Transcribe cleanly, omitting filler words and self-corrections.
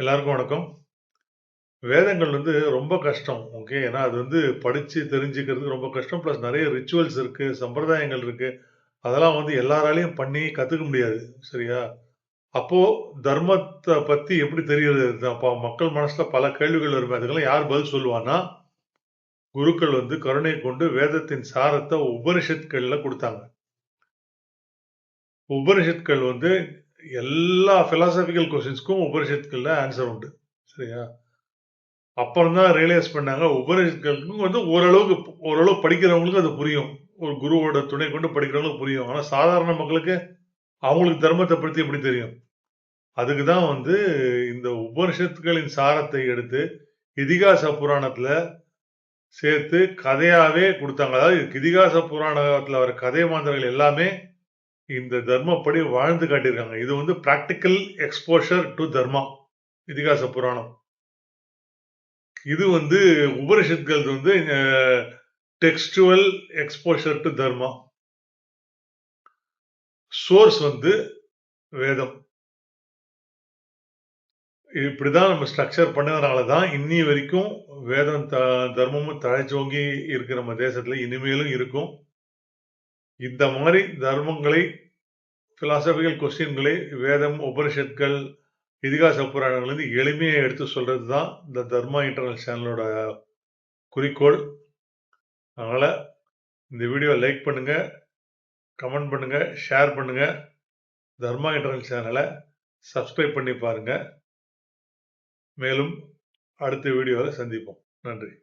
எல்லாருக்கும் வணக்கம். வேதங்கள் ரொம்ப கஷ்டம். ஓகே. ஏன்னா அது படிச்சு தெரிஞ்சுக்கிறதுக்கு ரொம்ப கஷ்டம். பிளஸ் நெறைய ரிச்சுவல்ஸ் இருக்கு, சம்பிரதாயங்கள் இருக்கு. அதெல்லாம் எல்லாராலயும் பண்ணி கத்துக்க முடியாது. சரியா? அப்போ தர்மத்த பத்தி எப்படி தெரியுது? அப்ப மக்கள் மனசுல பல கேள்விகள் வருமே. அதுக்கெல்லாம் யார் பதில் சொல்லுவான்னா, குருக்கள் கருணை கொண்டு வேதத்தின் சாரத்த உபனிஷத்கள்ல குடுத்தாங்க. உபனிஷத்கள் எல்லா பிலாசபிக்கல் கொஸ்டின்ஸ்க்கும் உபனிஷத்கள்ல ஆன்சர் உண்டு. சரியா? அப்புறம் தான் ரியலைஸ் பண்ணாங்க. உபநிஷத்துக்களுக்கும் ஓரளவு படிக்கிறவங்களுக்கு அது புரியும். ஒரு குருவோட துணை கொண்டு படிக்கிறவங்களுக்கு புரியும். ஆனா சாதாரண மக்களுக்கு அவங்களுக்கு தர்மத்த பத்தி எப்படி தெரியும்? அதுக்கு தான் இந்த உபனிஷத்துக்களின் சாரத்தை எடுத்து இதிகாச புராணத்துல சேர்த்து கதையாவே குடுத்தாங்க. அதாவது இதிகாச புராணத்துல வர கதை மாந்தர்கள் எல்லாமே இந்த தர்மப்படி வாழ்ந்து காட்டியிருக்காங்க. இது பிராக்டிகல் எக்ஸ்போஷர் டூ தர்மா. இதிகாச புராணம். இது உபனிஷத்கள் textual exposure to dharma. Source வேதம். இப்படிதான் நம்ம ஸ்ட்ரக்சர் பண்ணதுனால தான் இன்னி வரைக்கும் வேதம் தர்மமும் தழைச்சோங்கி இருக்கு நம்ம தேசத்துல. இனிமேலும் இருக்கும். இந்த மாதிரி தர்மங்களை, பிலாசபிக்கல் கொஸ்டின்களை வேதம், உபனிஷத்கள், இதிகாச புராணங்கள் எளிமையா எடுத்து சொல்றது தான் இந்த தர்மா இன்டர்னல் சேனலோட குறிக்கோள். அதனால இந்த வீடியோ லைக் பண்ணுங்க, கமெண்ட் பண்ணுங்க, ஷேர் பண்ணுங்க. தர்மா இன்டர்னல் சேனலை சப்ஸ்கிரைப் பண்ணி பாருங்க. மேலும் அடுத்த வீடியோவில் சந்திப்போம். நன்றி.